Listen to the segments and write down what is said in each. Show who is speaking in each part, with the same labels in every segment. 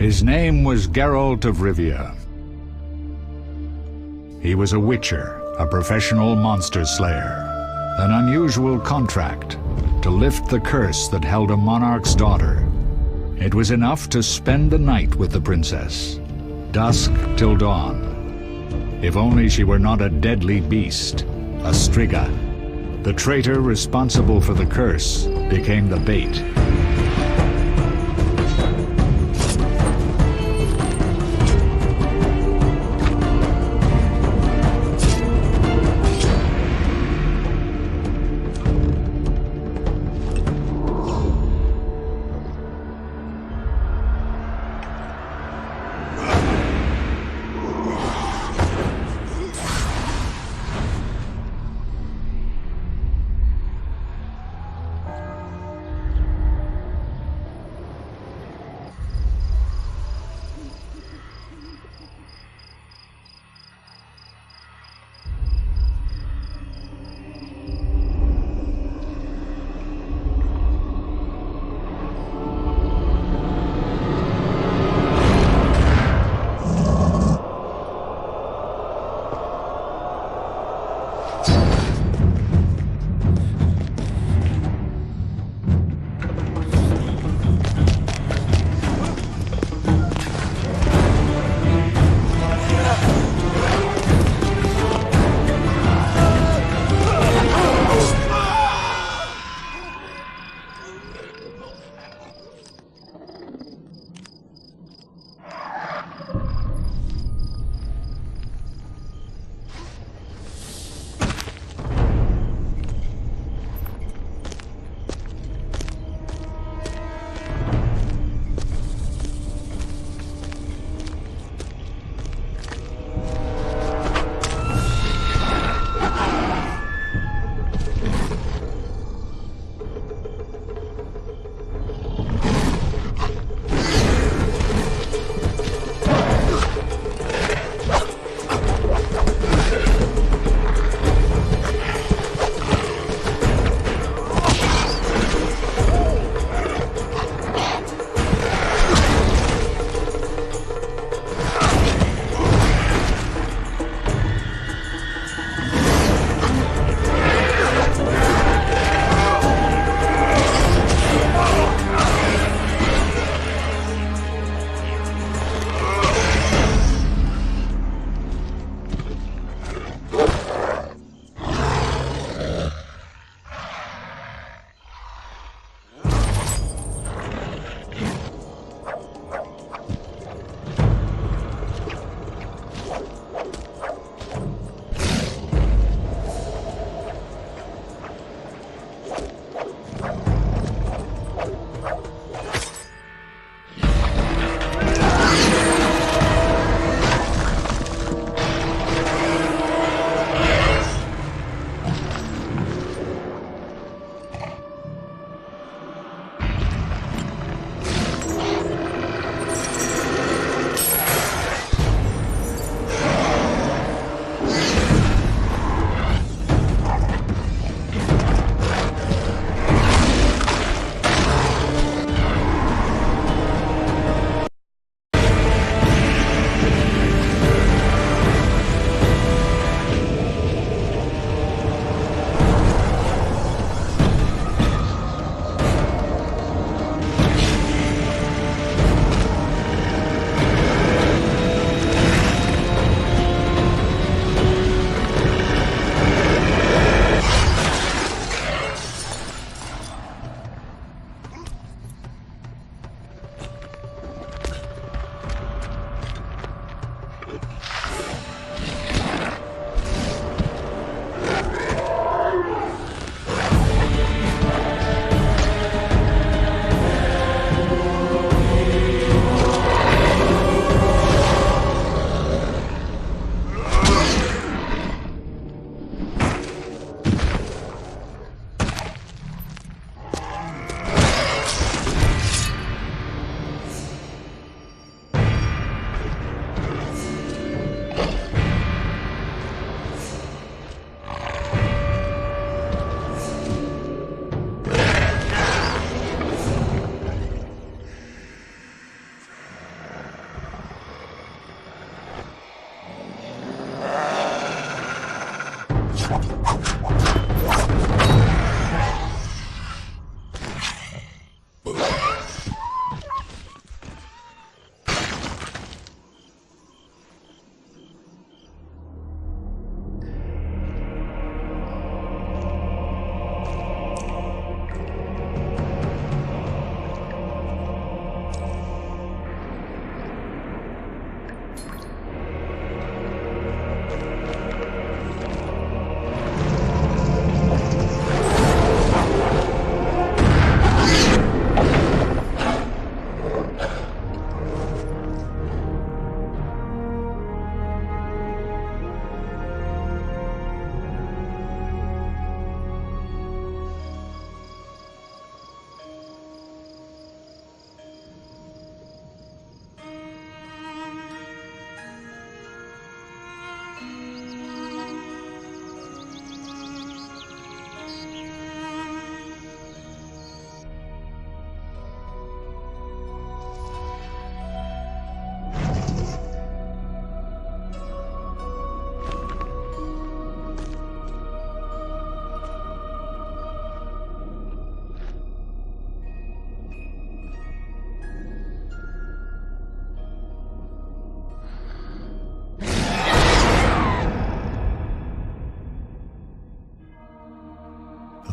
Speaker 1: His name was Geralt of Rivia. He was a witcher, a professional monster slayer. An unusual contract to lift the curse that held a monarch's daughter. It was enough to spend the night with the princess, dusk till dawn. If only she were not a deadly beast, a striga. The traitor responsible for the curse became the bait.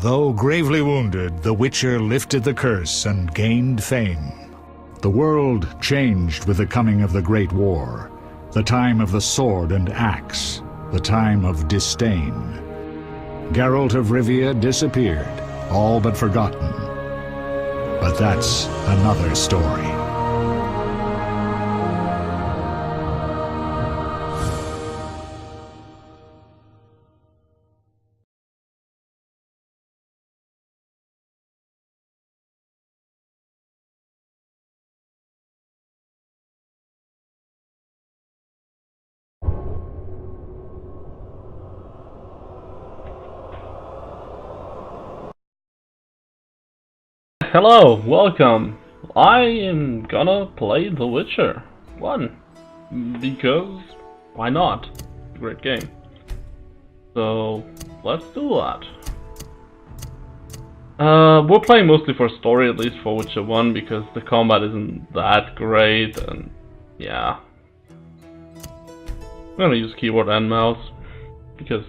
Speaker 1: Though gravely wounded, the Witcher lifted the curse and gained fame. The world changed with the coming of the Great War, the time of the sword and axe, the time of disdain. Geralt of Rivia disappeared, all but forgotten. But that's another story.
Speaker 2: Hello, welcome. I am gonna play The Witcher 1 because why not? Great game. So let's do that. We're playing mostly for story, at least for Witcher 1, because the combat isn't that great, and yeah. I'm gonna use keyboard and mouse because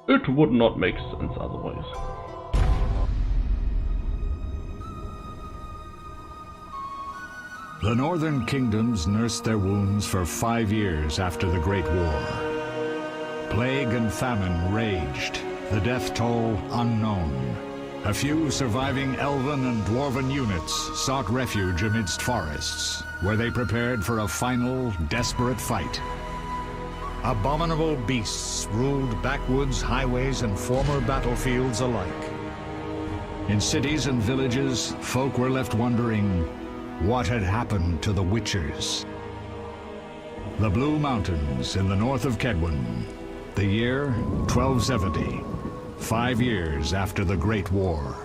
Speaker 2: it would not make sense otherwise.
Speaker 1: The northern kingdoms nursed their wounds for 5 years after the Great War. Plague and famine raged, the death toll unknown. A few surviving elven and dwarven units sought refuge amidst forests, where they prepared for a final, desperate fight. Abominable beasts ruled backwoods, highways, and former battlefields alike. In cities and villages, folk were left wondering, what had happened to the Witchers? The Blue Mountains in the north of Kedwen. The year 1270, 5 years after the Great War.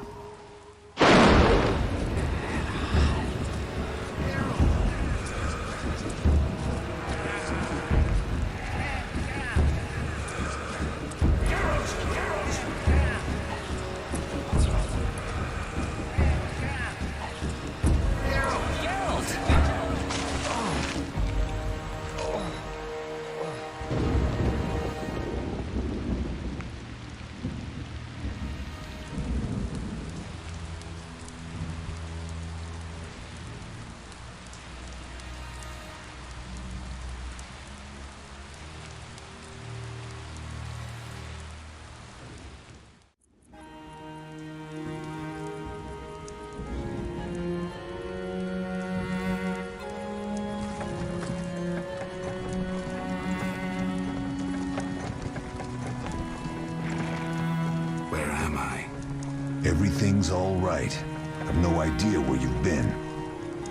Speaker 3: Everything's all right. I've no idea where you've been.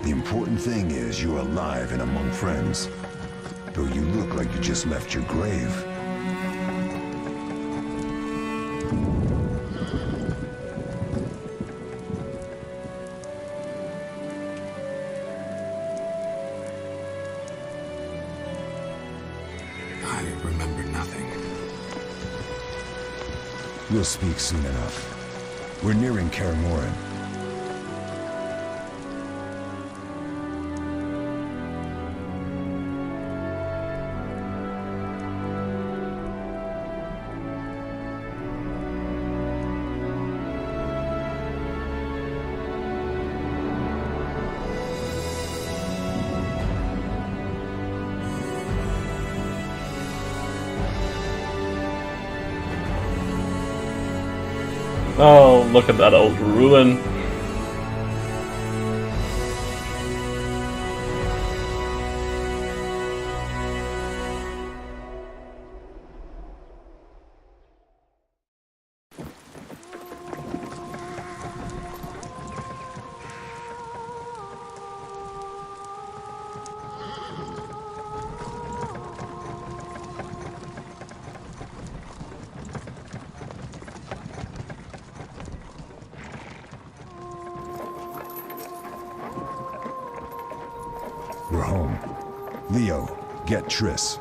Speaker 3: The important thing is you're alive and among friends. Though you look like you just left your grave.
Speaker 4: I remember nothing.
Speaker 3: We'll speak soon enough. We're nearing Kaer Morhen.
Speaker 2: Oh, look at that old ruin.
Speaker 3: We're home. Leo, get Triss.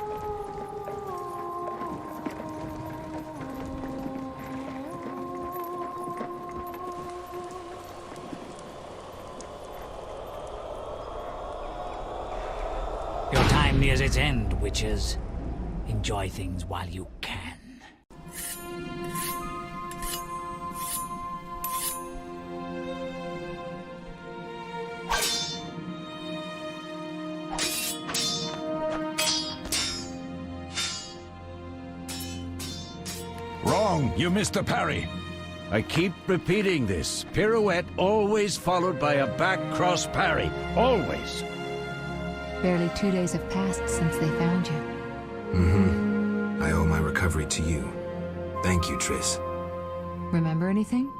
Speaker 5: Your time nears its end, witches. Enjoy things while you can.
Speaker 6: Wrong, you missed the parry. I keep repeating this. Pirouette always followed by a back cross parry. Always.
Speaker 7: Barely 2 days have passed since they found you.
Speaker 4: Mm-hmm. I owe my recovery to you. Thank you, Triss.
Speaker 7: Remember anything?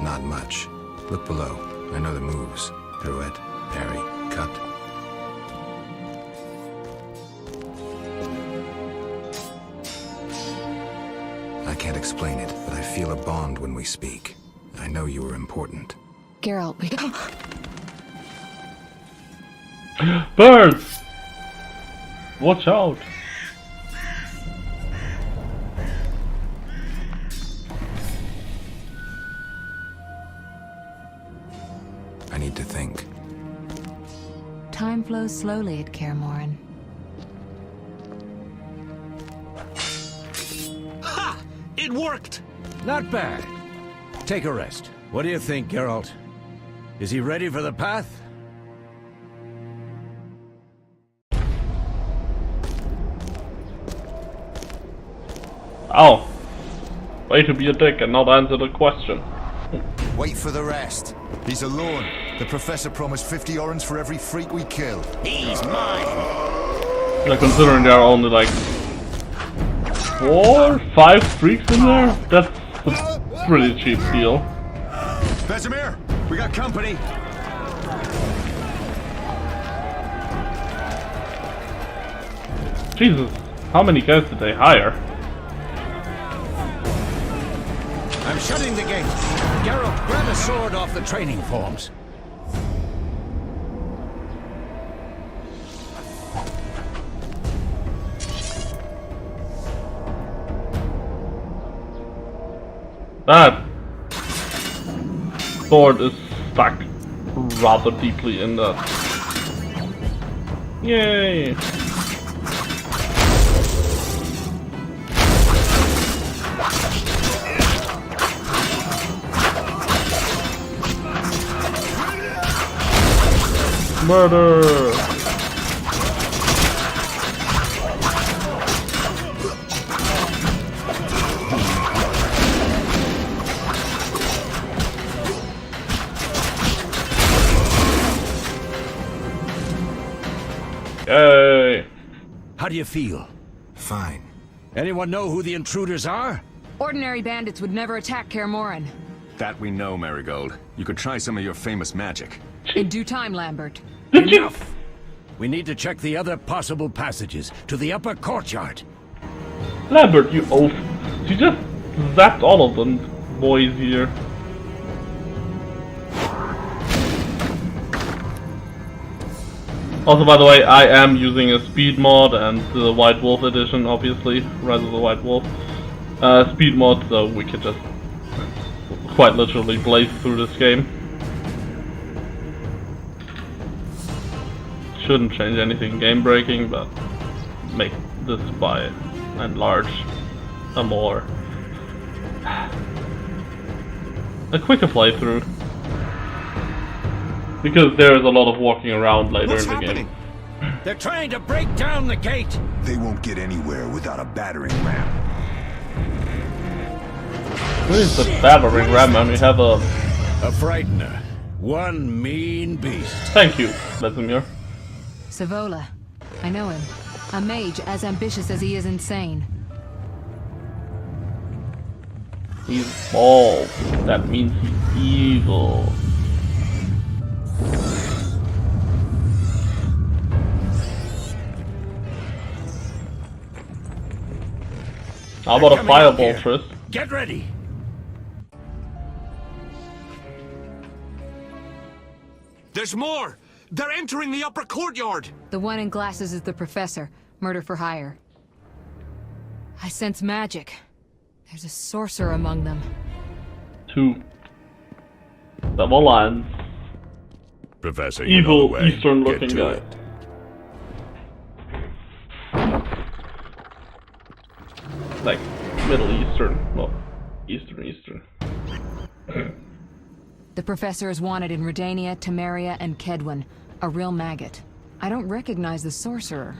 Speaker 4: Not much. Look below. I know the moves. Pirouette, parry, cut. I can't explain it, but I feel a bond when we speak. I know you are important.
Speaker 7: Geralt, we...
Speaker 2: Birds! Watch out!
Speaker 4: I need to think.
Speaker 7: Time flows slowly at Kaer Morhen.
Speaker 6: Ha! It worked! Not bad. Take a rest. What do you think, Geralt? Is he ready for the path?
Speaker 2: Ow! Way to be a dick and not answer the question.
Speaker 3: Wait for the rest. He's alone. The professor promised 50 orens for every freak we kill.
Speaker 6: He's mine!
Speaker 2: Yeah, considering there are only like 4, 5 freaks in there, that's a pretty cheap deal.
Speaker 3: Vesemir, we got company.
Speaker 2: Jesus, how many guys did they hire?
Speaker 6: I'm shutting the gate. Geralt, grab a sword off the training forms.
Speaker 2: That sword is stuck rather deeply in that. Yay! Murder! Yay!
Speaker 6: How do you feel?
Speaker 4: Fine.
Speaker 6: Anyone know who the intruders are?
Speaker 7: Ordinary bandits would never attack Kaer Morhen.
Speaker 8: That we know, Marigold. You could try some of your famous magic.
Speaker 7: In due time, Lambert.
Speaker 6: Enough! We need to check the other possible passages to the upper courtyard.
Speaker 2: Lambert, you oaf. She just zapped all of them boys here. Also, by the way, I am using a speed mod and the White Wolf edition, obviously, Rise of the White Wolf. Speed mod, so we can just quite literally blaze through this game. Shouldn't change anything game breaking, but make this by and large a quicker playthrough. Because there's a lot of walking around later in the game.
Speaker 6: They're trying to break down the gate!
Speaker 3: They won't get anywhere without a battering ram.
Speaker 2: What is the battering ram when we have a...
Speaker 6: A frightener. One mean beast.
Speaker 2: Thank you, Vesemir.
Speaker 7: Savola. I know him. A mage as ambitious as he is insane.
Speaker 2: He's bald. That means he's evil. How about a fireball, Triss?
Speaker 6: Get ready!
Speaker 9: There's more! They're entering the upper courtyard!
Speaker 7: The one in glasses is the professor. Murder for hire. I sense magic. There's a sorcerer among them.
Speaker 2: 2. Double lines.
Speaker 10: Professor,
Speaker 2: Evil, Eastern-looking guy. Like, Middle Eastern. Well, Eastern.
Speaker 7: The professor is wanted in Redania, Temeria, and Kedwen. A real maggot. I don't recognize the sorcerer.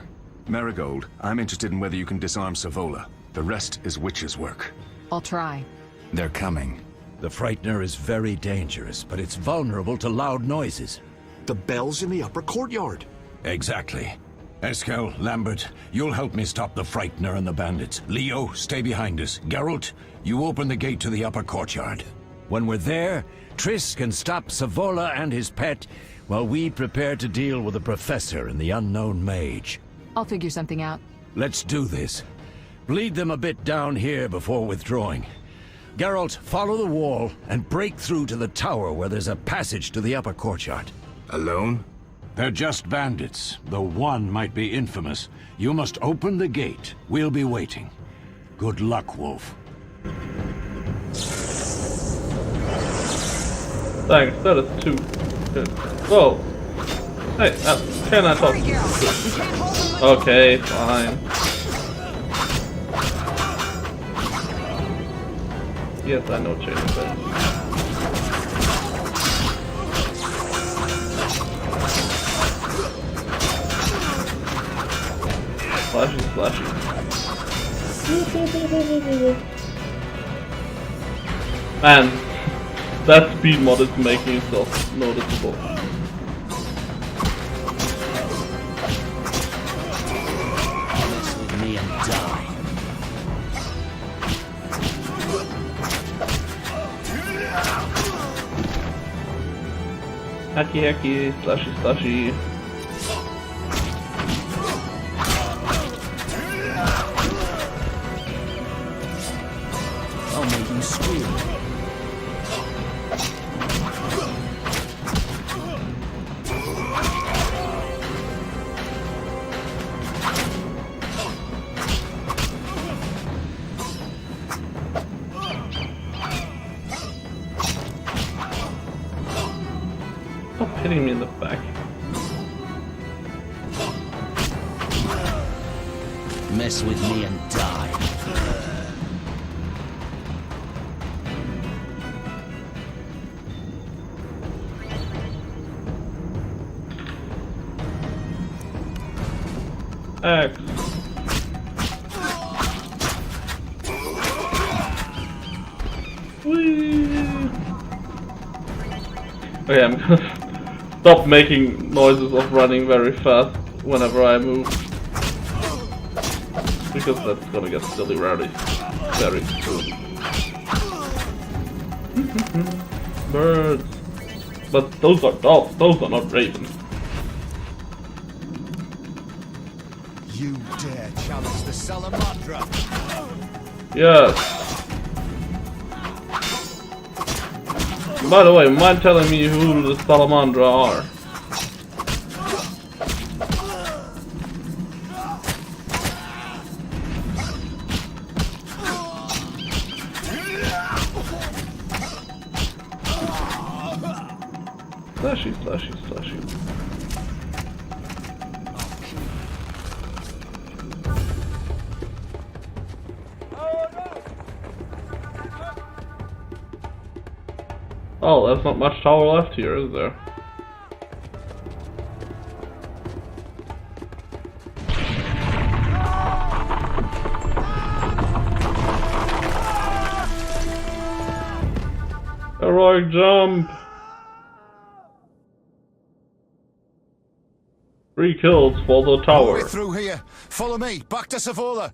Speaker 8: Marigold, I'm interested in whether you can disarm Savola. The rest is witch's work.
Speaker 7: I'll try.
Speaker 4: They're coming.
Speaker 6: The Frightener is very dangerous, but it's vulnerable to loud noises.
Speaker 9: The bell's in the upper courtyard.
Speaker 6: Exactly. Eskel, Lambert, you'll help me stop the Frightener and the bandits. Leo, stay behind us. Geralt, you open the gate to the upper courtyard. When we're there, Triss can stop Savola and his pet, while we prepare to deal with the Professor and the unknown mage.
Speaker 7: I'll figure something out.
Speaker 6: Let's do this. Bleed them a bit down here before withdrawing. Geralt, follow the wall and break through to the tower where there's a passage to the upper courtyard.
Speaker 4: Alone?
Speaker 6: They're just bandits, though one might be infamous. You must open the gate. We'll be waiting. Good luck, Wolf.
Speaker 2: Thanks, that is too good. Whoa! Hey, can I talk? Okay, fine. Yes, I know chaining beds. Splashy, splashy. Man, that speed mod is making itself noticeable.
Speaker 6: With me and die.
Speaker 2: Hacky hacky, slashy slashy.
Speaker 6: I'll make you squeal.
Speaker 2: Stop hitting me in the back.
Speaker 6: Mess with me and die.
Speaker 2: X. Whee! Okay, I'm gonna stop making noises of running very fast whenever I move. Because that's gonna get silly very soon. Birds. But those are dogs, those are not ravens.
Speaker 3: You dare challenge the Salamandra?
Speaker 2: Yes. By the way, mind telling me who the Salamandra are? Slashy, slashy, slashy. Oh, there's not much tower left here, is there? Heroic jump! 3 kills for the tower.
Speaker 3: We're through here. Follow me. Back to Savola.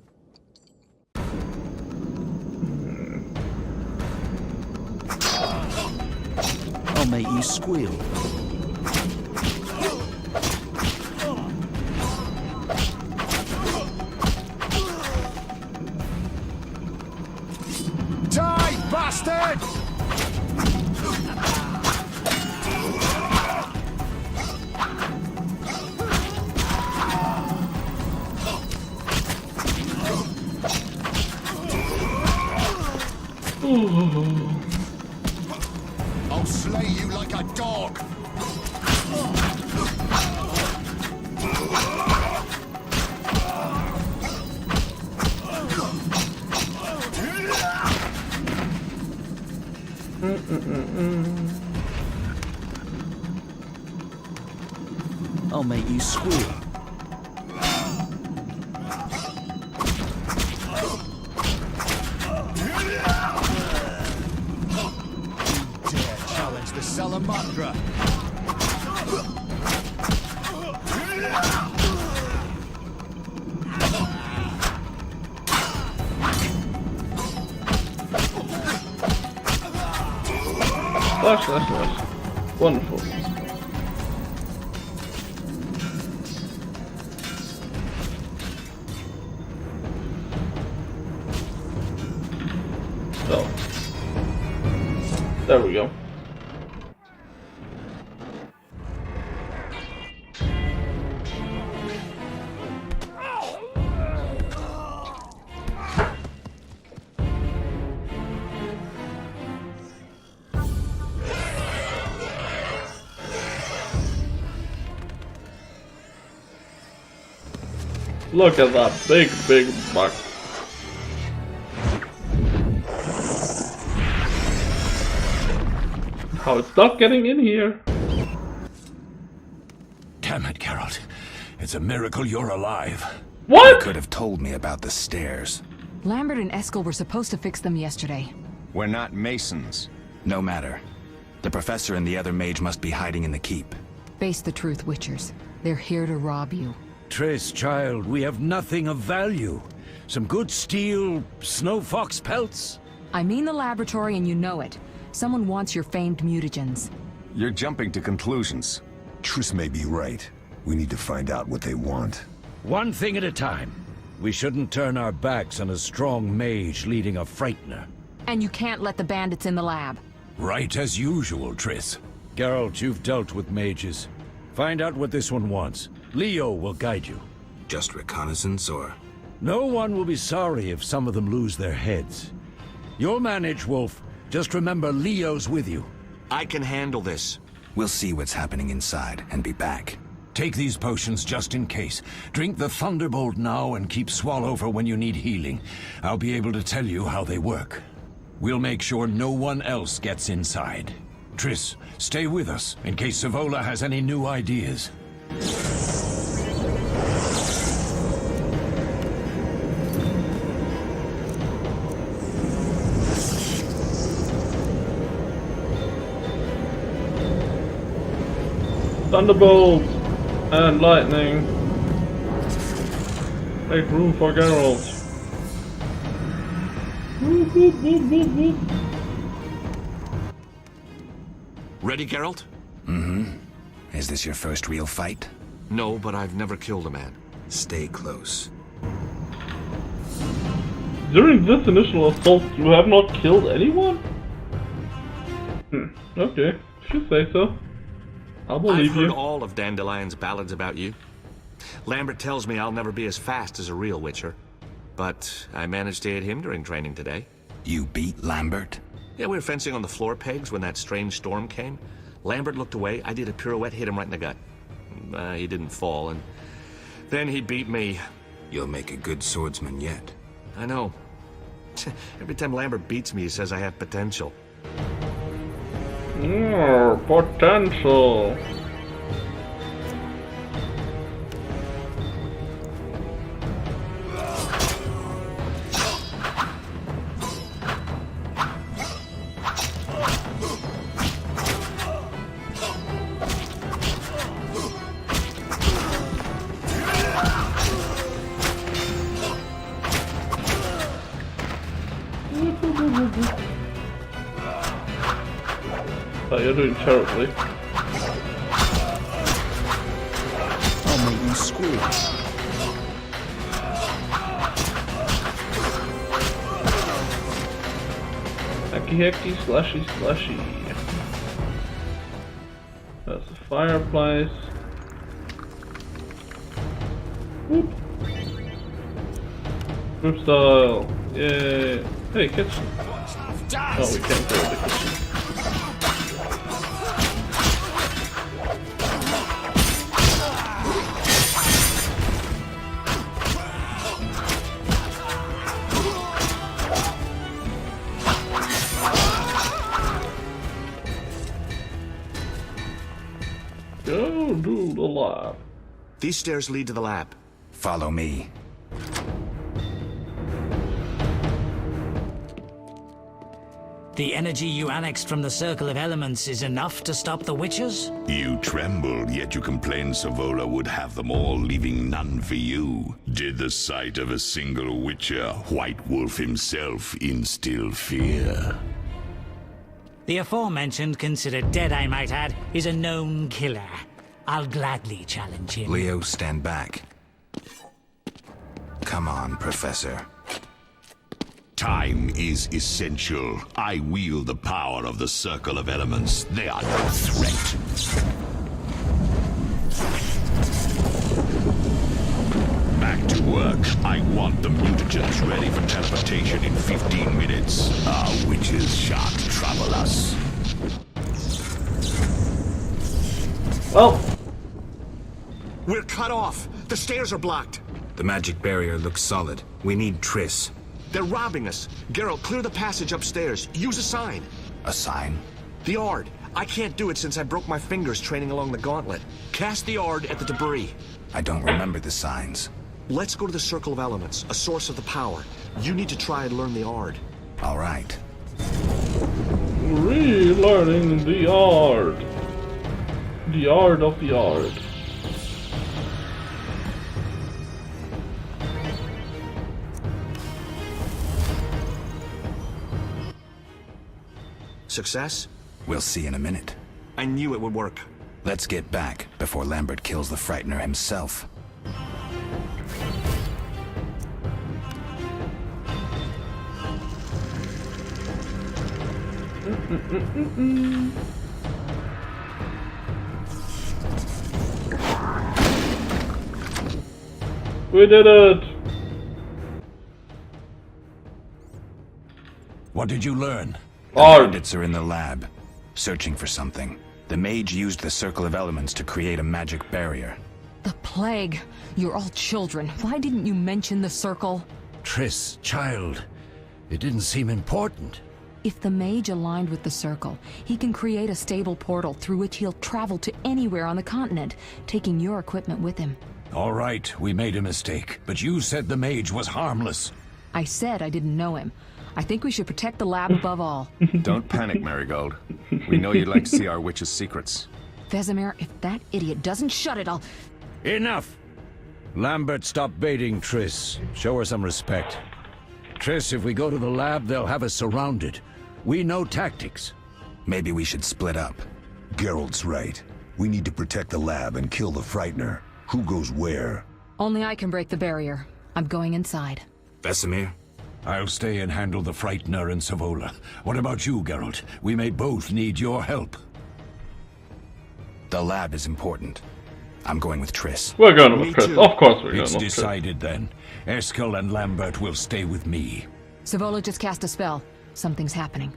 Speaker 6: I'll make you squeal.
Speaker 3: Die, bastard! I'll slay you like a dog.
Speaker 11: I'll make you squeal.
Speaker 12: Challenge the Salamandra.
Speaker 2: Nice. Wonderful. So, there we go. Look at that big buck. How it's not getting in here.
Speaker 6: Damn it, Geralt. It's a miracle you're alive.
Speaker 2: What?
Speaker 4: You could have told me about the stairs.
Speaker 7: Lambert and Eskel were supposed to fix them yesterday.
Speaker 8: We're not masons.
Speaker 4: No matter. The professor and the other mage must be hiding in the keep.
Speaker 7: Face the truth, Witchers. They're here to rob you.
Speaker 6: Triss, child, we have nothing of value. Some good steel snow fox pelts.
Speaker 7: I mean the laboratory and you know it. Someone wants your famed mutagens.
Speaker 8: You're jumping to conclusions.
Speaker 3: Triss may be right. We need to find out what they want.
Speaker 6: One thing at a time. We shouldn't turn our backs on a strong mage leading a frightener.
Speaker 7: And you can't let the bandits in the lab.
Speaker 6: Right as usual, Triss. Geralt, you've dealt with mages. Find out what this one wants. Leo will guide you.
Speaker 4: Just reconnaissance, or...?
Speaker 6: No one will be sorry if some of them lose their heads. You'll manage, Wolf. Just remember Leo's with you.
Speaker 9: I can handle this.
Speaker 4: We'll see what's happening inside and be back.
Speaker 6: Take these potions just in case. Drink the Thunderbolt now and keep Swallover when you need healing. I'll be able to tell you how they work. We'll make sure no one else gets inside. Triss, stay with us in case Savola has any new ideas.
Speaker 2: Thunderbolt and lightning. Make room for Geralt. Whoop, whoop, whoop, whoop, whoop.
Speaker 9: Ready, Geralt?
Speaker 4: Mm-hmm. Is this your first real fight?
Speaker 9: No, but I've never killed a man.
Speaker 4: Stay close.
Speaker 2: During this initial assault, you have not killed anyone? Okay, if you say so. I'll believe you.
Speaker 9: I've heard all of Dandelion's ballads about you. Lambert tells me I'll never be as fast as a real Witcher. But I managed to hit him during training today.
Speaker 4: You beat Lambert?
Speaker 9: Yeah, we were fencing on the floor pegs when that strange storm came. Lambert looked away, I did a pirouette, hit him right in the gut. He didn't fall, and then he beat me.
Speaker 4: You'll make a good swordsman yet.
Speaker 9: I know. Every time Lambert beats me, he says I have potential.
Speaker 2: Potential. Oh, you're doing terribly.
Speaker 11: I'll make you squeal.
Speaker 2: Hacky, slashy. That's a fireplace. Whoop. Group style. Yay. Hey, kitchen. Oh, we can't go to the kitchen. Go to the lab.
Speaker 9: These stairs lead to the lab.
Speaker 4: Follow me.
Speaker 12: The energy you annexed from the Circle of Elements is enough to stop the Witchers?
Speaker 10: You trembled, yet you complained Savola would have them all, leaving none for you. Did the sight of a single Witcher, White Wolf himself, instill fear?
Speaker 12: The aforementioned, considered dead I might add, is a known killer. I'll gladly challenge him.
Speaker 4: Leo, stand back. Come on, Professor.
Speaker 10: Time is essential. I wield the power of the Circle of Elements. They are no threat. Back to work. I want the mutagens ready for teleportation in 15 minutes. Our witches shan't trouble us.
Speaker 2: Well,
Speaker 9: We're cut off. The stairs are blocked.
Speaker 4: The magic barrier looks solid. We need Triss.
Speaker 9: They're robbing us. Geralt, clear the passage upstairs. Use a sign.
Speaker 4: A sign?
Speaker 9: The Ard. I can't do it since I broke my fingers training along the gauntlet. Cast the Ard at the debris.
Speaker 4: I don't remember the signs.
Speaker 9: Let's go to the Circle of Elements, a source of the power. You need to try and learn the Ard.
Speaker 4: All right.
Speaker 2: relearning the art. The art of the art.
Speaker 9: Success?
Speaker 4: We'll see in a minute.
Speaker 9: I knew it would work.
Speaker 4: Let's get back before Lambert kills the Frightener himself.
Speaker 2: We did it!
Speaker 6: What did you learn?
Speaker 4: The bandits are in the lab, searching for something. The mage used the Circle of Elements to create a magic barrier.
Speaker 7: The plague. You're all children. Why didn't you mention the circle?
Speaker 6: Triss, child. It didn't seem important.
Speaker 7: If the mage aligned with the circle, he can create a stable portal through which he'll travel to anywhere on the continent, taking your equipment with him.
Speaker 6: All right, we made a mistake, but you said the mage was harmless.
Speaker 7: I said I didn't know him. I think we should protect the lab above all.
Speaker 8: Don't panic, Marigold. We know you'd like to see our witch's secrets.
Speaker 7: Vesemir, if that idiot doesn't shut it, I'll...
Speaker 6: Enough! Lambert, stop baiting Triss. Show her some respect. Triss, if we go to the lab, they'll have us surrounded. We know tactics.
Speaker 4: Maybe we should split up.
Speaker 3: Geralt's right. We need to protect the lab and kill the Frightener. Who goes where?
Speaker 7: Only I can break the barrier. I'm going inside.
Speaker 4: Vesemir?
Speaker 6: I'll stay and handle the Frightener and Savola. What about you, Geralt? We may both need your help.
Speaker 4: The lab is important. I'm going with Triss.
Speaker 2: We're going with Triss. Of course we're going with Triss.
Speaker 6: It's decided then. Eskel and Lambert will stay with me.
Speaker 7: Savola just cast a spell. Something's happening.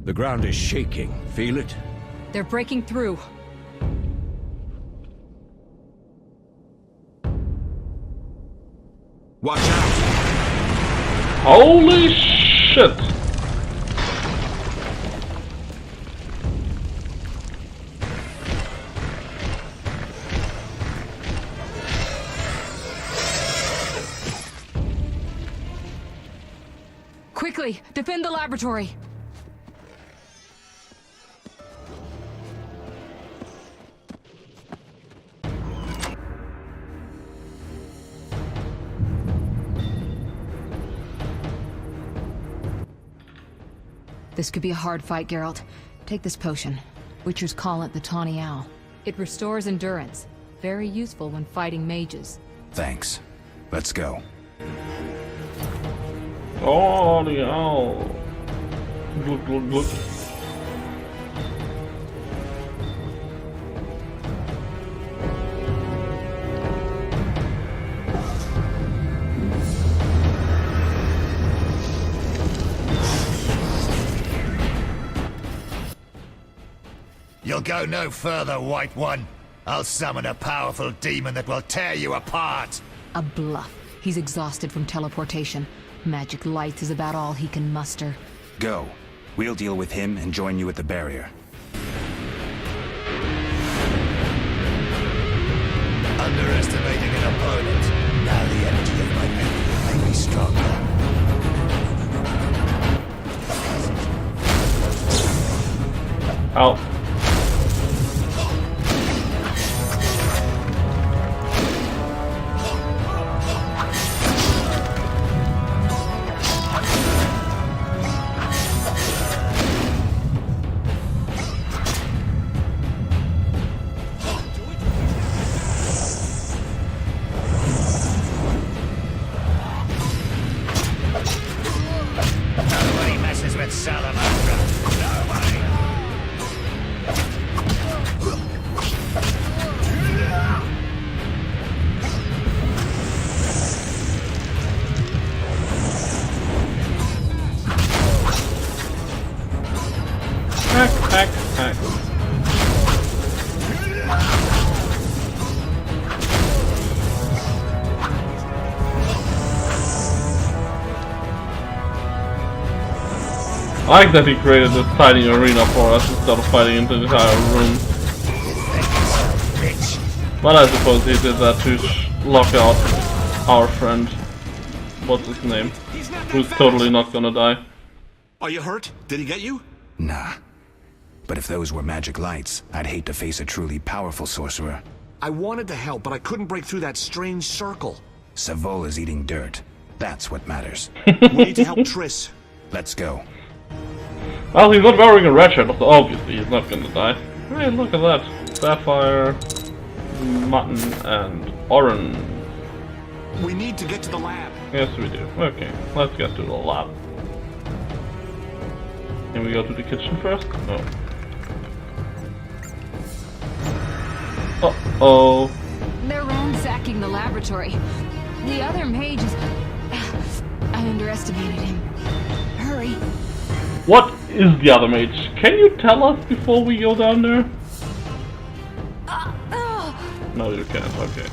Speaker 6: The ground is shaking. Feel it?
Speaker 7: They're breaking through.
Speaker 9: Watch out!
Speaker 2: Holy shit!
Speaker 7: Quickly, defend the laboratory! This could be a hard fight, Geralt. Take this potion. Witchers call it the Tawny Owl. It restores endurance. Very useful when fighting mages.
Speaker 4: Thanks. Let's go.
Speaker 2: Oh, the owl. Look, look, look.
Speaker 13: You'll go no further, White One. I'll summon a powerful demon that will tear you apart.
Speaker 7: A bluff. He's exhausted from teleportation. Magic light is about all he can muster.
Speaker 4: Go. We'll deal with him and join you at the barrier.
Speaker 13: underestimating an opponent. Now the energy of my men may be stronger.
Speaker 2: Ow.
Speaker 13: Nobody messes with Salamander. Nobody!
Speaker 2: Hack, hack, hack. I like that he created this tiny arena for us instead of fighting into the entire room. But I suppose he did that to lock out our friend. What's his name? Who's totally not gonna die.
Speaker 9: Are you hurt? Did he get you?
Speaker 4: Nah. But if those were magic lights, I'd hate to face a truly powerful sorcerer.
Speaker 9: I wanted to help, but I couldn't break through that strange circle.
Speaker 4: Savola's eating dirt. That's what matters.
Speaker 9: We need to help Triss.
Speaker 4: Let's go.
Speaker 2: Well, he's not wearing a red shirt, so obviously he's not gonna die. Hey, look at that. Sapphire, mutton, and orange.
Speaker 9: We need to get to the lab.
Speaker 2: Yes, we do. Okay, let's get to the lab. Can we go to the kitchen first? No. Uh-oh.
Speaker 7: They're ransacking the laboratory. The other mage is... I underestimated him. Hurry.
Speaker 2: What is the other mage? Can you tell us before we go down there? No, you can't. Okay.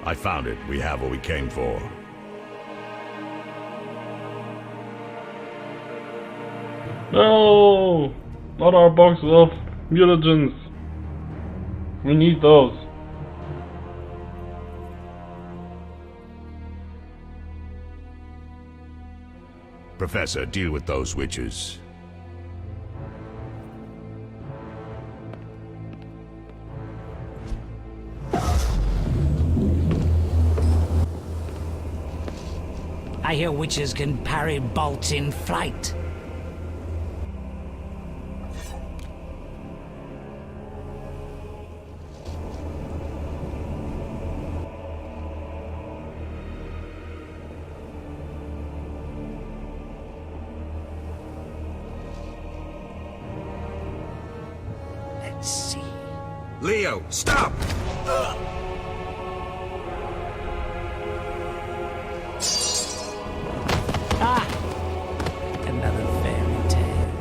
Speaker 10: I found it. We have what we came for.
Speaker 2: No! Not our box of mutagens. We need those.
Speaker 10: Professor, deal with those witches.
Speaker 12: I hear witches can parry bolts in flight. Let's see.
Speaker 6: Leo, stop!
Speaker 12: Another fairy tale.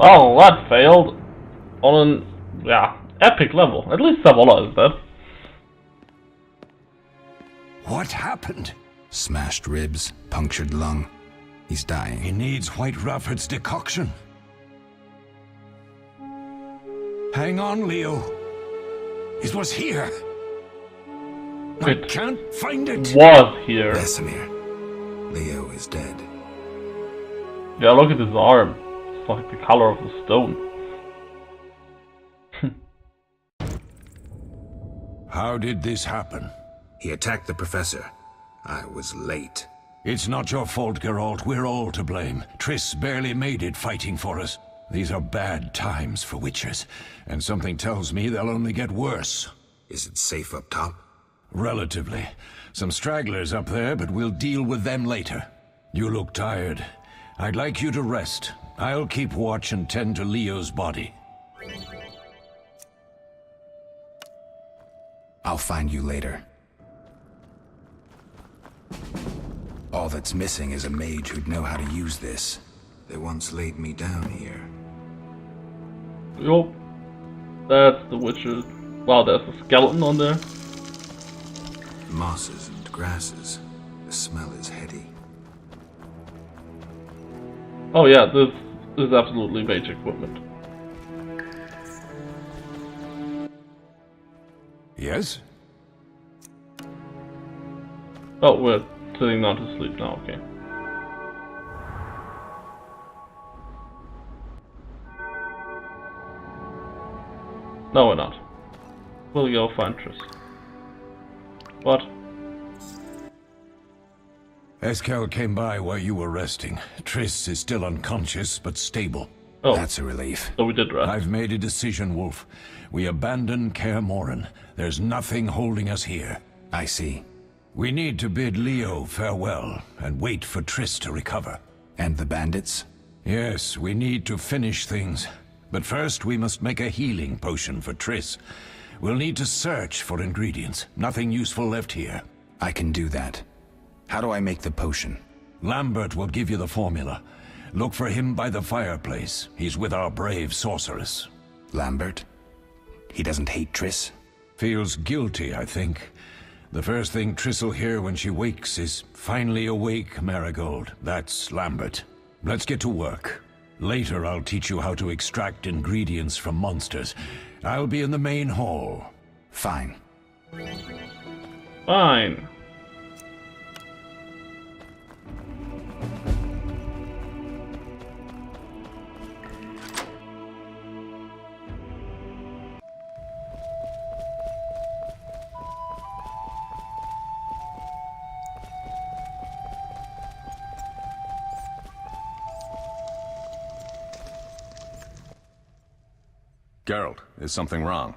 Speaker 2: Oh, that failed. On an, epic level. At least Savola is dead.
Speaker 6: What happened?
Speaker 4: Smashed ribs, punctured lung. He's dying.
Speaker 6: He needs White Rafford's decoction. Hang on, Leo. It was here. I can't find it.
Speaker 2: Was here.
Speaker 4: Vesemir. Leo is dead.
Speaker 2: Yeah, look at his arm. It's like the color of the stone.
Speaker 6: How did this happen?
Speaker 4: He attacked the professor. I was late.
Speaker 6: It's not your fault, Geralt. We're all to blame. Triss barely made it fighting for us. These are bad times for witchers, and something tells me they'll only get worse.
Speaker 4: Is it safe up top?
Speaker 6: Relatively. Some stragglers up there, but we'll deal with them later. You look tired. I'd like you to rest. I'll keep watch and tend to Leo's body.
Speaker 4: I'll find you later. All that's missing is a mage who'd know how to use this. They once laid me down here.
Speaker 2: Yup. That's the Witcher. Wow, there's a skeleton on there.
Speaker 4: Mosses and grasses. The smell is heady.
Speaker 2: Oh yeah, this is absolutely mage equipment.
Speaker 6: Yes?
Speaker 2: Oh, we're sitting down to sleep now, okay. No, we're not. We'll go find Triss. What?
Speaker 6: Eskel came by while you were resting. Triss is still unconscious, but stable.
Speaker 2: Oh.
Speaker 4: That's a relief.
Speaker 2: So we did rest.
Speaker 6: I've made a decision, Wolf. We abandon Kaer Morhen. There's nothing holding us here.
Speaker 4: I see.
Speaker 6: We need to bid Leo farewell and wait for Triss to recover.
Speaker 4: And the bandits?
Speaker 6: Yes, we need to finish things. But first we must make a healing potion for Triss. We'll need to search for ingredients. Nothing useful left here.
Speaker 4: I can do that. How do I make the potion?
Speaker 6: Lambert will give you the formula. Look for him by the fireplace. He's with our brave sorceress.
Speaker 4: Lambert? He doesn't hate Triss?
Speaker 6: Feels guilty, I think. The first thing Triss will hear when she wakes is, "Finally awake, Marigold." That's Lambert. Let's get to work. Later I'll teach you how to extract ingredients from monsters. I'll be in the main hall.
Speaker 4: Fine.
Speaker 2: Fine.
Speaker 8: Geralt, is something wrong?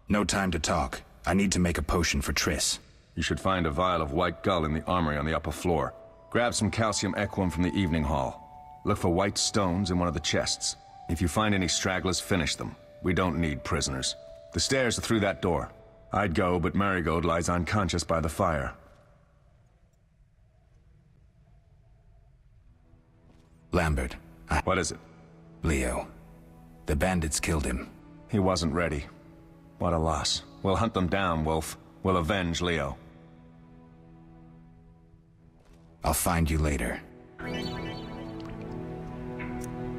Speaker 4: No time to talk. I need to make a potion for Triss.
Speaker 8: You should find a vial of white gull in the armory on the upper floor. Grab some calcium equum from the evening hall. Look for white stones in one of the chests. If you find any stragglers, finish them. We don't need prisoners. The stairs are through that door. I'd go, but Marigold lies unconscious by the fire.
Speaker 4: Lambert.
Speaker 8: What is it?
Speaker 4: Leo. The bandits killed him.
Speaker 8: He wasn't ready. What a loss. We'll hunt them down, Wolf. We'll avenge Leo.
Speaker 4: I'll find you later.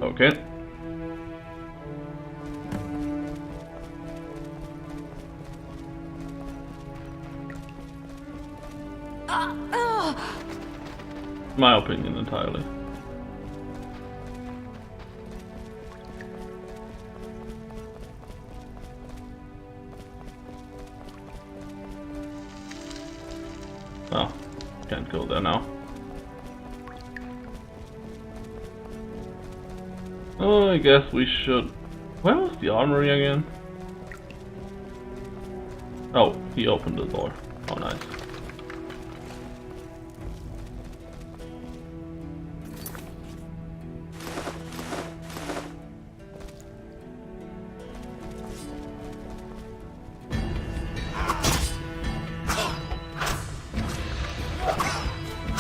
Speaker 2: Okay. My opinion entirely. Oh, can't go there now. Oh, I guess we should... Where was the armory again? Oh, he opened the door. Oh, nice.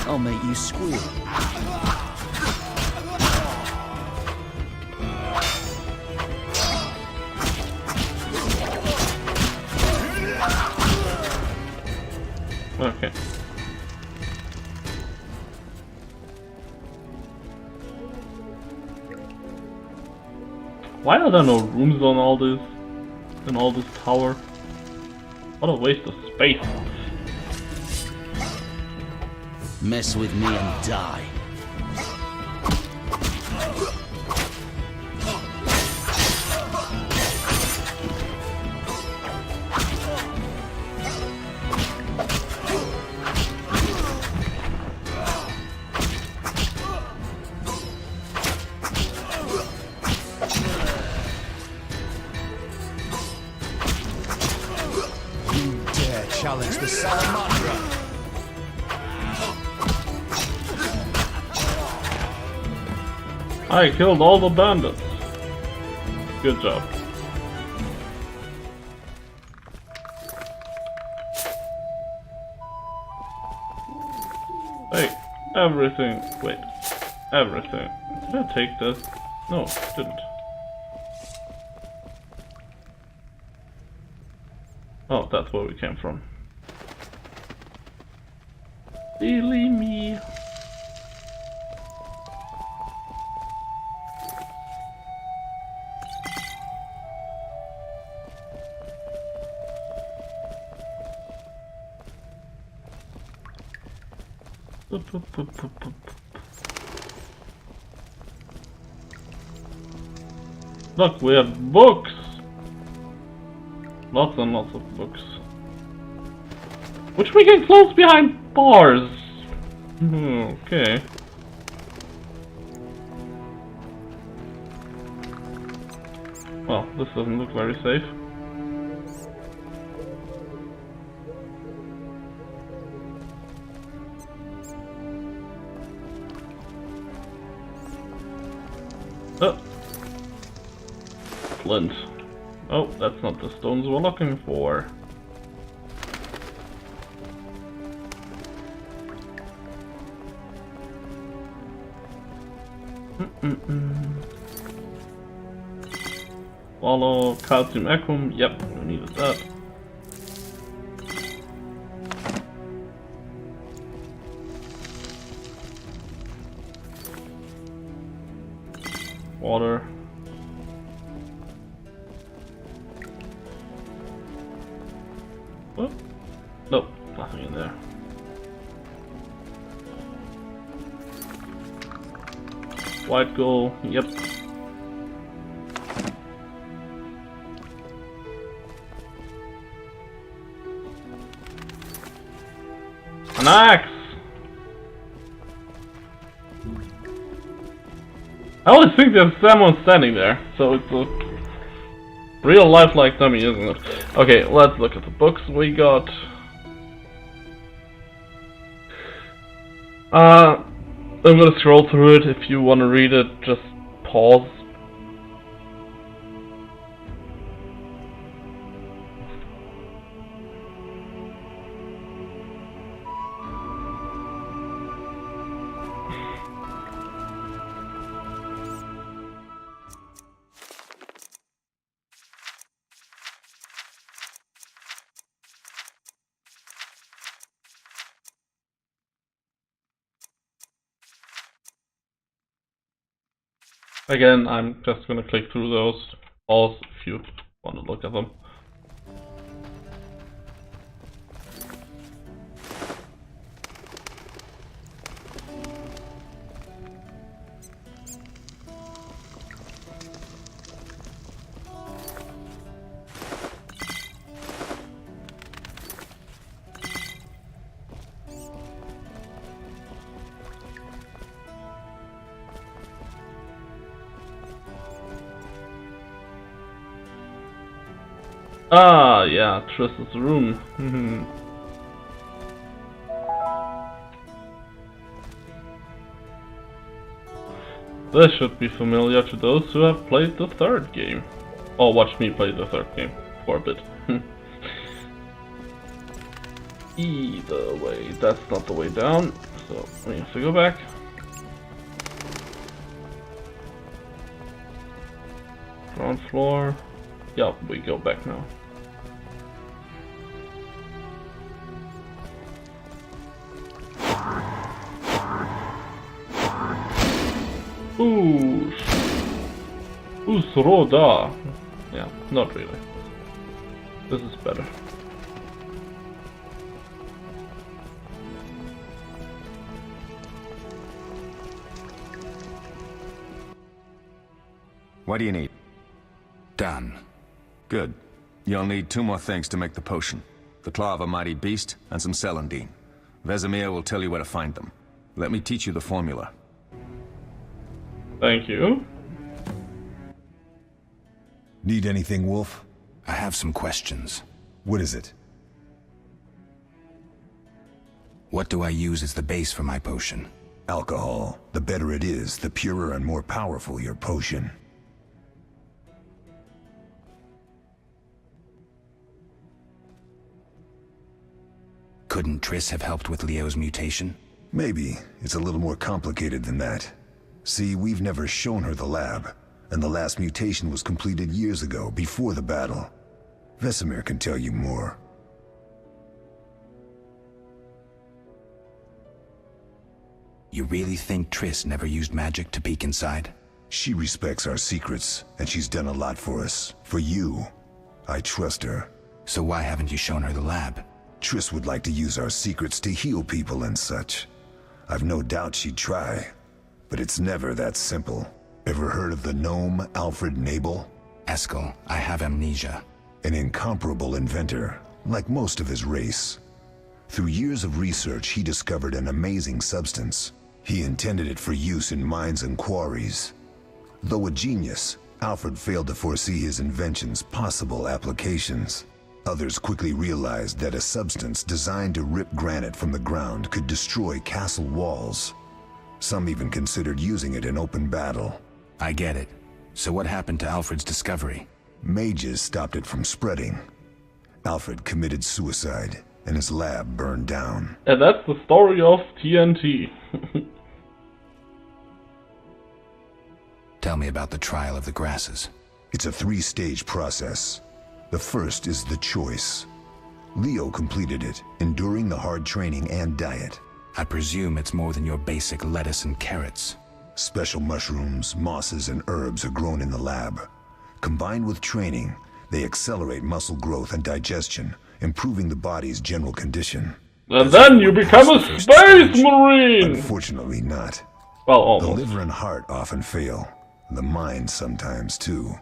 Speaker 11: I'll make you squeal.
Speaker 2: Okay. Why are there no rooms on all this? In all this tower? What a waste of space.
Speaker 11: Mess with me and die. You dare challenge the Salamandra?
Speaker 2: I killed all the bandits. Good job. everything. Wait, everything. Did I take this? No, didn't. Oh, that's where we came from. Silly me. Look, we have books! Lots and lots of books. Which we can close behind bars! Okay. Well, this doesn't look very safe. Oh. Flint. Oh, that's not the stones we're looking for. Follow calcium equum. Yep, we needed that. Water. Oh. Nope, nothing in there. White gold, yep. An axe! I always think there's someone standing there, so it's a real lifelike dummy, isn't it? Okay, let's look at the books we got. I'm gonna scroll through it. If you want to read it, just pause. Again, I'm just gonna click through those. Pause if you want to look at them. Ah, yeah, Triss's room. This should be familiar to those who have played the third game. Or watched me play the third game for a bit. Either way, that's not the way down, so we have to go back. Ground floor. Yeah, we go back now. Ooh. Usroda. Yeah, not really. This is better.
Speaker 8: What do you need?
Speaker 4: Done.
Speaker 8: Good. You'll need 2 more things to make the potion. The claw of a mighty beast and some celandine. Vesemir will tell you where to find them. Let me teach you the formula.
Speaker 2: Thank you.
Speaker 3: Need anything, Wolf?
Speaker 4: I have some questions.
Speaker 3: What is it?
Speaker 4: What do I use as the base for my potion?
Speaker 3: Alcohol. The better it is, the purer and more powerful your potion.
Speaker 4: Couldn't Triss have helped with Leo's mutation?
Speaker 3: Maybe it's a little more complicated than that. See, we've never shown her the lab, and the last mutation was completed years ago, before the battle. Vesemir can tell you more.
Speaker 4: You really think Triss never used magic to peek inside?
Speaker 3: She respects our secrets, and she's done a lot for us. For you. I trust her.
Speaker 4: So why haven't you shown her the lab?
Speaker 3: Triss would like to use our secrets to heal people and such. I've no doubt she'd try, but it's never that simple. Ever heard of the gnome Alfred Nabel?
Speaker 4: Eskel, I have amnesia.
Speaker 3: An incomparable inventor, like most of his race. Through years of research, he discovered an amazing substance. He intended it for use in mines and quarries. Though a genius, Alfred failed to foresee his invention's possible applications. Others quickly realized that a substance designed to rip granite from the ground could destroy castle walls. Some even considered using it in open battle.
Speaker 4: I get it. So what happened to Alfred's discovery?
Speaker 3: Mages stopped it from spreading. Alfred committed suicide, and his lab burned down.
Speaker 2: And that's the story of TNT.
Speaker 4: Tell me about the trial of the grasses.
Speaker 3: It's a 3-stage process. The first is the choice. Leo completed it, enduring the hard training and diet.
Speaker 4: I presume it's more than your basic lettuce and carrots.
Speaker 3: Special mushrooms, mosses, and herbs are grown in the lab. Combined with training, they accelerate muscle growth and digestion, improving the body's general condition.
Speaker 2: And then you become a space marine!
Speaker 3: Unfortunately not.
Speaker 2: Well, almost.
Speaker 3: The liver and heart often fail. The mind sometimes too,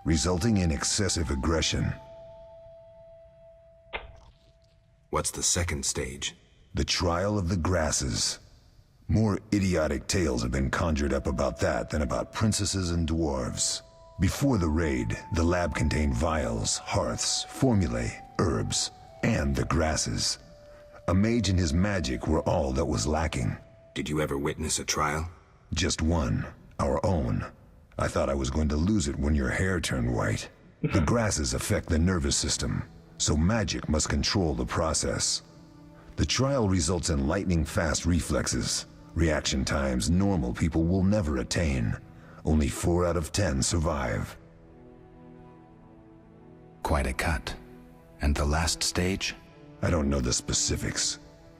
Speaker 3: resulting in excessive aggression.
Speaker 4: What's the second stage?
Speaker 3: The trial of the grasses. More idiotic tales have been conjured up about that than about princesses and dwarves. Before the raid, the lab contained vials, hearths, formulae, herbs, and the grasses. A mage and his magic were all that was lacking.
Speaker 4: Did you ever witness a trial?
Speaker 3: Just one, our own. I thought I was going to lose it when your hair turned white. The grasses affect the nervous system, so magic must control the process. The trial results in lightning-fast reflexes, reaction times normal people will never attain. Only 4 out of 10 survive.
Speaker 4: Quite a cut. And the last stage?
Speaker 3: I don't know the specifics.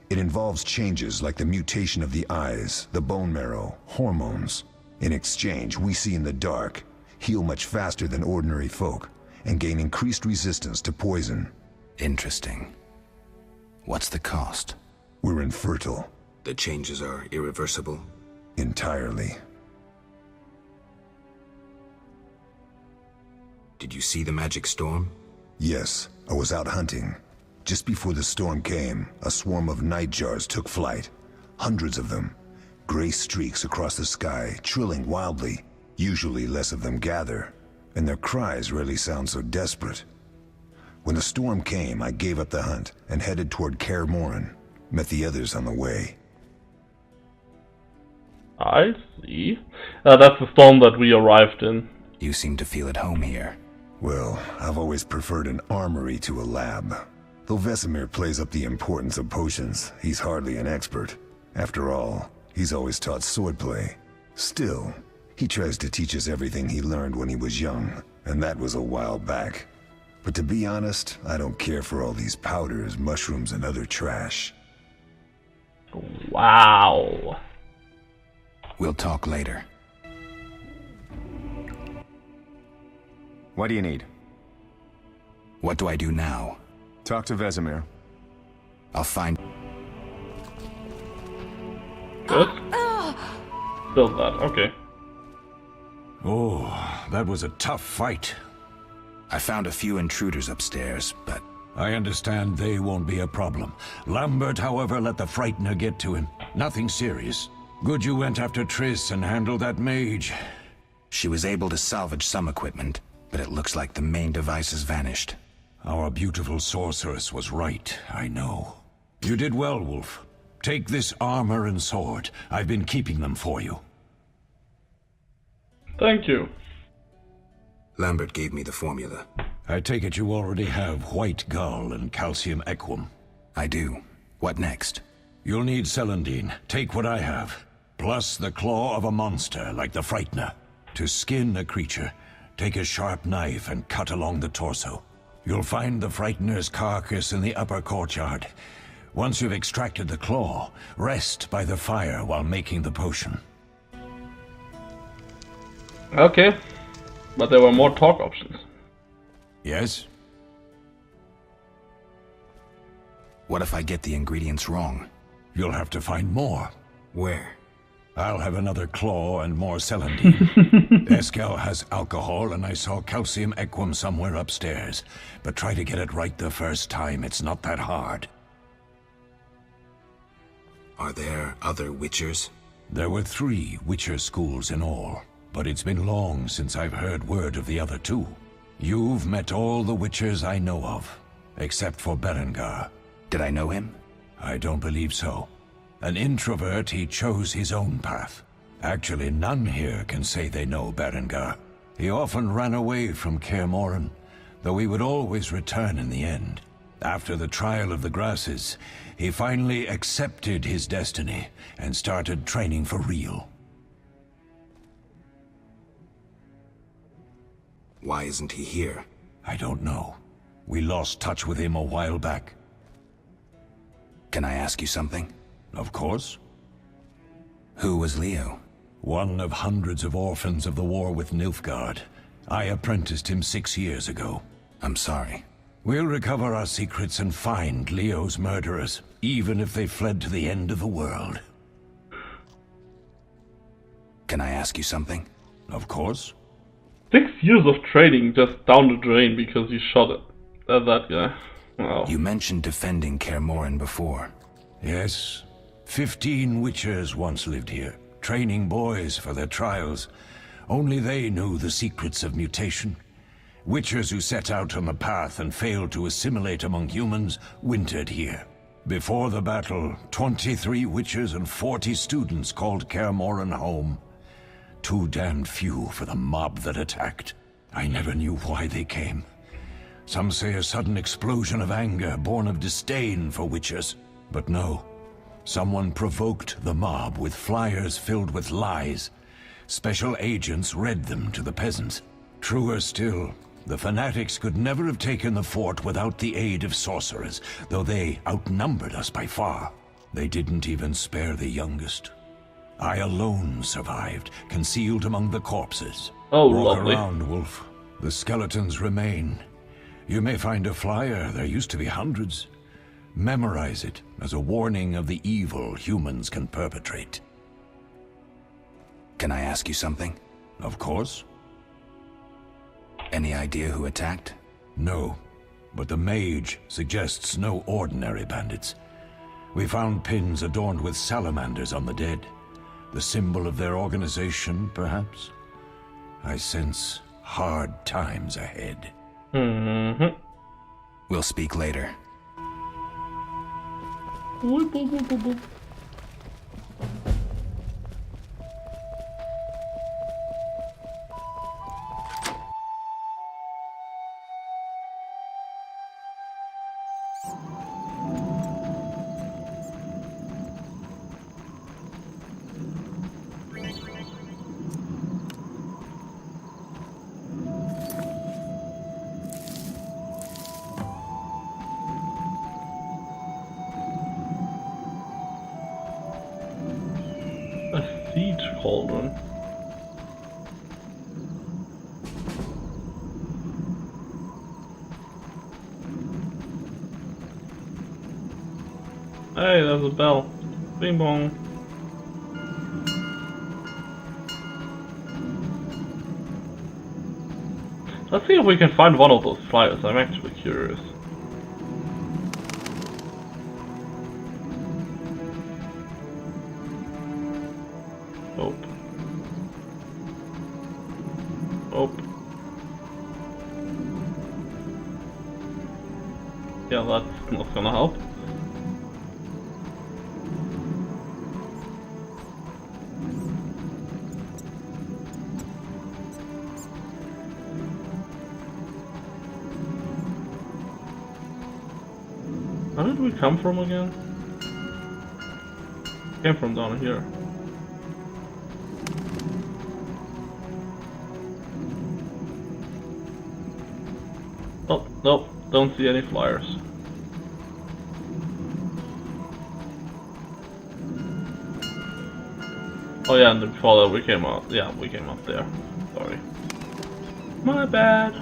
Speaker 3: It involves changes like the mutation of the eyes, the bone marrow, hormones. In exchange, we see in the dark, heal much faster than ordinary folk, and gain increased resistance to poison.
Speaker 4: Interesting. What's the cost?
Speaker 3: We're infertile.
Speaker 4: The changes are irreversible?
Speaker 3: Entirely.
Speaker 4: Did you see the magic storm?
Speaker 3: Yes, I was out hunting. Just before the storm came, a swarm of nightjars took flight. Hundreds of them. Gray streaks across the sky, trilling wildly. Usually less of them gather, and their cries rarely sound so desperate. When the storm came, I gave up the hunt and headed toward Kaer Morhen. Met the others on the way.
Speaker 2: I see. That's the storm that we arrived in.
Speaker 4: You seem to feel at home here.
Speaker 3: Well, I've always preferred an armory to a lab. Though Vesemir plays up the importance of potions, he's hardly an expert. After all, he's always taught swordplay. Still, he tries to teach us everything he learned when he was young, and that was a while back. But to be honest, I don't care for all these powders, mushrooms, and other trash.
Speaker 2: Wow.
Speaker 4: We'll talk later.
Speaker 8: What do you need?
Speaker 4: What do I do now?
Speaker 8: Talk to Vesemir.
Speaker 4: I'll find...
Speaker 2: Good. Still that, okay.
Speaker 6: Oh, that was a tough fight.
Speaker 4: I found a few intruders upstairs, but...
Speaker 6: I understand they won't be a problem. Lambert, however, let the Frightener get to him. Nothing serious. Good you went after Triss and handled that mage.
Speaker 4: She was able to salvage some equipment, but it looks like the main device has vanished.
Speaker 6: Our beautiful sorceress was right, I know. You did well, Wolf. Take this armor and sword. I've been keeping them for you.
Speaker 2: Thank you.
Speaker 4: Lambert gave me the formula.
Speaker 6: I take it you already have white gull and calcium equum.
Speaker 4: I do. What next?
Speaker 6: You'll need celandine. Take what I have. Plus the claw of a monster, like the Frightener. To skin a creature, take a sharp knife and cut along the torso. You'll find the Frightener's carcass in the upper courtyard. Once you've extracted the claw, rest by the fire while making the potion.
Speaker 2: Okay. But there were more talk options.
Speaker 6: Yes?
Speaker 4: What if I get the ingredients wrong?
Speaker 6: You'll have to find more.
Speaker 4: Where?
Speaker 6: I'll have another claw and more celandine. Eskel has alcohol, and I saw calcium equum somewhere upstairs. But try to get it right the first time. It's not that hard.
Speaker 4: Are there other Witchers?
Speaker 6: There were 3 Witcher schools in all, but it's been long since I've heard word of the other 2. You've met all the Witchers I know of, except for Berengar.
Speaker 4: Did I know him?
Speaker 6: I don't believe so. An introvert, he chose his own path. Actually, none here can say they know Berengar. He often ran away from Kaer Morhen, though he would always return in the end. After the trial of the grasses, he finally accepted his destiny and started training for real.
Speaker 4: Why isn't he here?
Speaker 6: I don't know. We lost touch with him a while back.
Speaker 4: Can I ask you something?
Speaker 6: Of course.
Speaker 4: Who was Leo?
Speaker 6: One of hundreds of orphans of the war with Nilfgaard. I apprenticed him 6 years ago.
Speaker 4: I'm sorry.
Speaker 6: We'll recover our secrets and find Leo's murderers, even if they fled to the end of the world.
Speaker 4: Can I ask you something?
Speaker 6: Of course.
Speaker 2: 6 years of training just down the drain because you shot it. That guy. Wow.
Speaker 4: You mentioned defending Kaer Morhen before.
Speaker 6: Yes. 15 Witchers once lived here, training boys for their trials. Only they knew the secrets of mutation. Witchers who set out on the path and failed to assimilate among humans wintered here. Before the battle, 23 Witchers and 40 students called Kaer Morhen home. Too damned few for the mob that attacked. I never knew why they came. Some say a sudden explosion of anger born of disdain for Witchers. But no. Someone provoked the mob with flyers filled with lies. Special agents read them to the peasants. Truer still, the fanatics could never have taken the fort without the aid of sorcerers, though they outnumbered us by far. They didn't even spare the youngest. I alone survived, concealed among the corpses.
Speaker 2: Oh,
Speaker 6: Walk
Speaker 2: lovely.
Speaker 6: around, Wolf. The skeletons remain. You may find a flyer, there used to be hundreds. Memorize it as a warning of the evil humans can perpetrate.
Speaker 4: Can I ask you something?
Speaker 6: Of course.
Speaker 4: Any idea who attacked?
Speaker 6: No, but the mage suggests no ordinary bandits. We found pins adorned with salamanders on the dead. The symbol of their organization, perhaps? I sense hard times ahead.
Speaker 2: Mm-hmm.
Speaker 4: We'll speak later.
Speaker 2: Boop, boop, boop, boop, boop. A siege cauldron. Hey, there's a bell. Bing bong. Let's see if we can find one of those flyers. I'm actually curious. Hope. Hope. Yeah, that's not gonna help. Where did we come from again? Came from down here. Oh, nope, don't see any flyers. Oh yeah, and before that we came out. Yeah, we came up there. Sorry. My bad.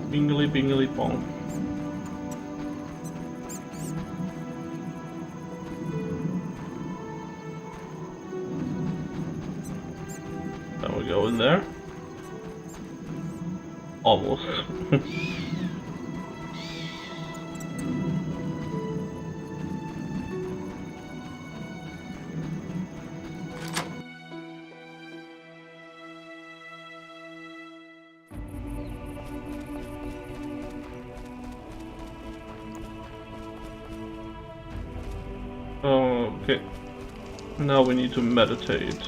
Speaker 2: Bingly bingly bong. Then we go in there. Almost. Okay. Now we need to meditate.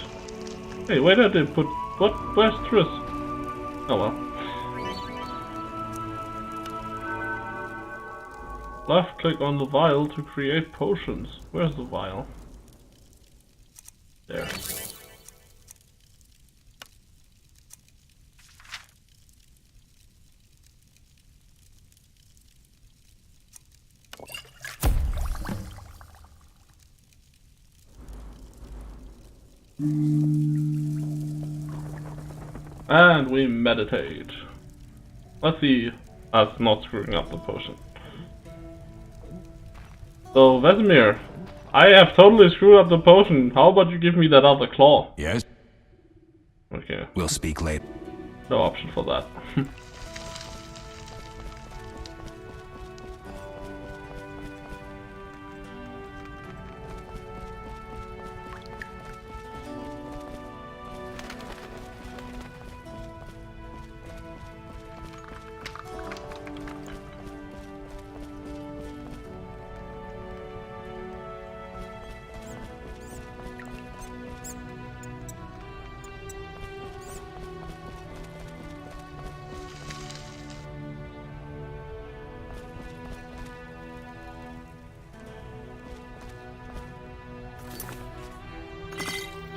Speaker 2: Hey, where did they put... What? Where's Triss? Oh well. Left click on the vial to create potions. Where's the vial? There. And we meditate. Let's see us not screwing up the potion. So, Vesemir, I have totally screwed up the potion. How about you give me that other claw?
Speaker 4: Yes?
Speaker 2: Okay.
Speaker 4: We'll speak later.
Speaker 2: No option for that.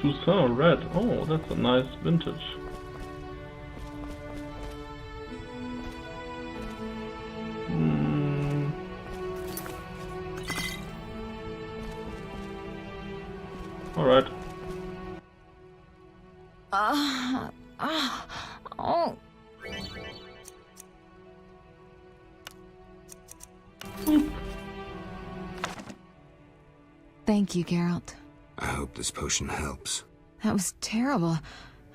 Speaker 2: Tucson red. Oh, that's a nice vintage. Alright.
Speaker 7: Oh. Thank you, Geralt.
Speaker 4: I hope this potion helps.
Speaker 7: That was terrible.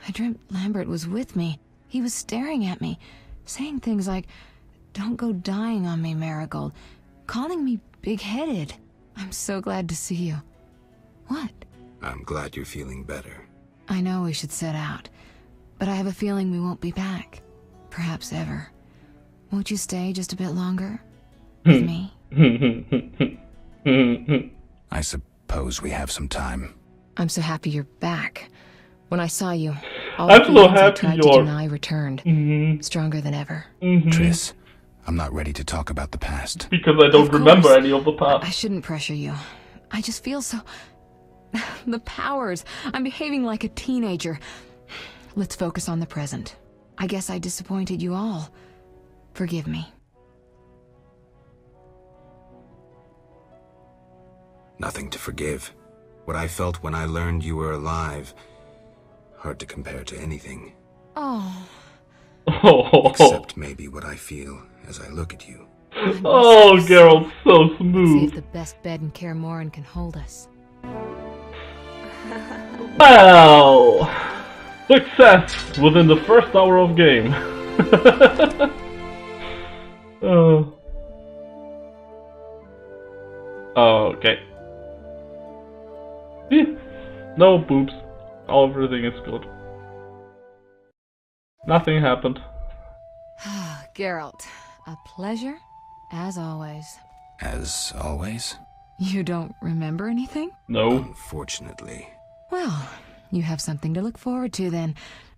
Speaker 7: I dreamt Lambert was with me. He was staring at me, saying things like, "Don't go dying on me, Marigold," calling me big-headed. I'm so glad to see you. What?
Speaker 4: I'm glad you're feeling better.
Speaker 7: I know we should set out, but I have a feeling we won't be back. Perhaps ever. Won't you stay just a bit longer? With me?
Speaker 4: I suppose we have some time.
Speaker 7: I'm so happy you're back. When I saw you, all
Speaker 2: I'm
Speaker 7: the
Speaker 2: so
Speaker 7: feelings I
Speaker 2: happy
Speaker 7: tried to
Speaker 2: you're...
Speaker 7: deny returned. Stronger than ever.
Speaker 4: Triss, I'm not ready to talk about the past.
Speaker 2: Because I don't remember any of the past.
Speaker 7: I shouldn't pressure you. I just feel so... The powers. I'm behaving like a teenager. Let's focus on the present. I guess I disappointed you all. Forgive me.
Speaker 4: Nothing to forgive. What I felt when I learned you were alive, hard to compare to anything.
Speaker 7: Oh.
Speaker 4: Except maybe what I feel as I look at you.
Speaker 2: Oh, Geralt, so smooth.
Speaker 7: See if the best bed in Kaer Morhen can hold us.
Speaker 2: Wow! Success within the first hour of game. Oh. Okay. No boobs. Everything is good. Nothing happened.
Speaker 7: Geralt, a pleasure, as always.
Speaker 4: As always?
Speaker 7: You don't remember anything?
Speaker 2: No.
Speaker 4: Unfortunately.
Speaker 7: Well, you have something to look forward to then.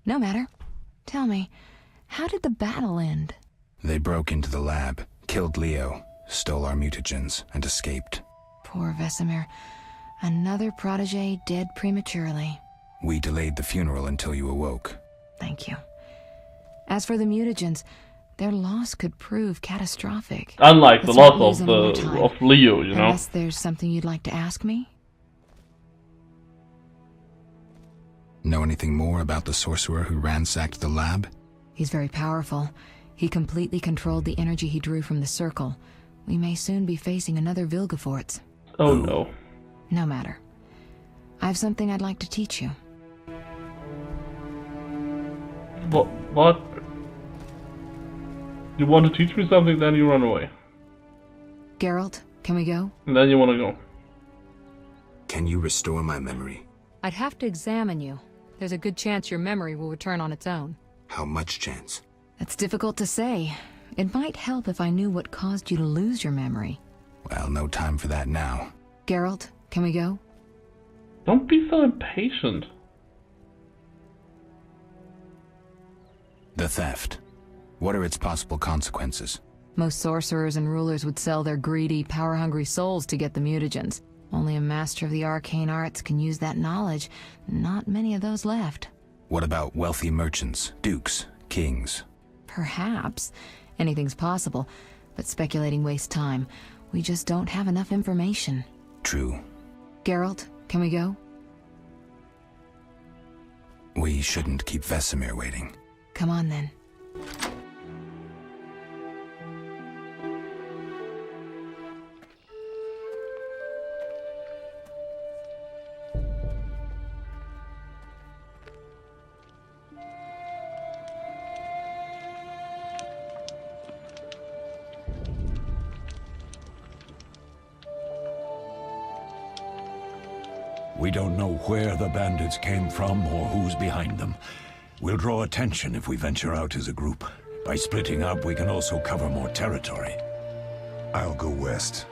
Speaker 7: No matter. Tell me, how did the battle end?
Speaker 4: They broke into the lab, killed Leo, stole our mutagens, and escaped.
Speaker 7: Poor Vesemir. Another protege dead prematurely.
Speaker 4: We delayed the funeral until you awoke.
Speaker 7: Thank you. As for the mutagens, their loss could prove catastrophic.
Speaker 2: Unlike the
Speaker 7: Let's not
Speaker 2: loss
Speaker 7: lose any more time.
Speaker 2: of Leo, you know.
Speaker 7: Unless there's something you'd like to ask me?
Speaker 4: Know anything more about the sorcerer who ransacked the lab?
Speaker 7: He's very powerful. He completely controlled the energy he drew from the circle. We may soon be facing another Vilgefortz.
Speaker 2: Oh no.
Speaker 7: No matter. I have something I'd like to teach you.
Speaker 2: What? You want to teach me something, then you run away.
Speaker 7: Geralt, can we go?
Speaker 2: And then you want to go.
Speaker 4: Can you restore my memory?
Speaker 14: I'd have to examine you. There's a good chance your memory will return on its own.
Speaker 4: How much chance?
Speaker 7: That's difficult to say. It might help if I knew what caused you to lose your memory.
Speaker 4: Well, no time for that now.
Speaker 7: Geralt, can we go?
Speaker 2: Don't be so impatient.
Speaker 4: The theft. What are its possible consequences?
Speaker 7: Most sorcerers and rulers would sell their greedy, power-hungry souls to get the mutagens. Only a master of the arcane arts can use that knowledge. Not many of those left.
Speaker 4: What about wealthy merchants, dukes, kings?
Speaker 7: Perhaps. Anything's possible, but speculating wastes time. We just don't have enough information.
Speaker 4: True.
Speaker 7: Geralt, can we go?
Speaker 4: We shouldn't keep Vesemir waiting.
Speaker 7: Come on then.
Speaker 6: We don't know where the bandits came from or who's behind them. We'll draw attention if we venture out as a group. By splitting up, we can also cover more territory.
Speaker 3: I'll go west.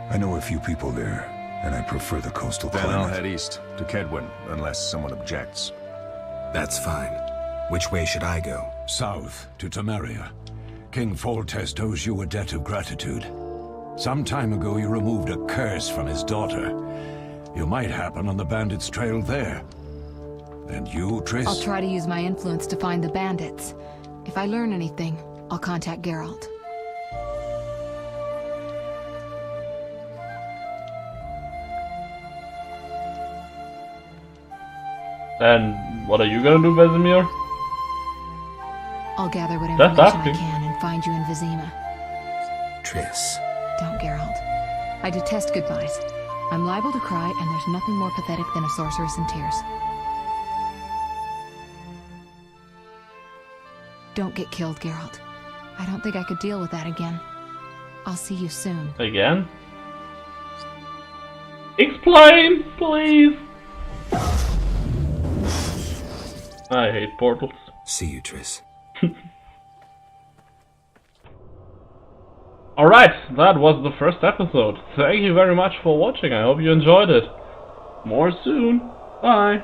Speaker 3: I know a few people there, and I prefer the coastal
Speaker 8: Then
Speaker 3: climate.
Speaker 8: I'll head east, to Kedwin, unless someone objects.
Speaker 4: That's fine. Which way should I go?
Speaker 6: South, to Temeria. King Foltest owes you a debt of gratitude. Some time ago, you removed a curse from his daughter. You might happen on the bandits' trail there. And you, Triss?
Speaker 7: I'll try to use my influence to find the bandits. If I learn anything, I'll contact Geralt.
Speaker 2: And what are you gonna do, Vesemir?
Speaker 7: I'll gather what
Speaker 2: That's
Speaker 7: information I
Speaker 2: asking.
Speaker 7: can and find you in Vizima.
Speaker 4: Triss.
Speaker 7: Don't, Geralt. I detest goodbyes. I'm liable to cry, and there's nothing more pathetic than a sorceress in tears. Don't get killed, Geralt. I don't think I could deal with that again. I'll see you soon.
Speaker 2: Again? Explain, please! I hate portals.
Speaker 4: See you, Triss.
Speaker 2: Alright, that was the first episode. Thank you very much for watching. I hope you enjoyed it. More soon. Bye.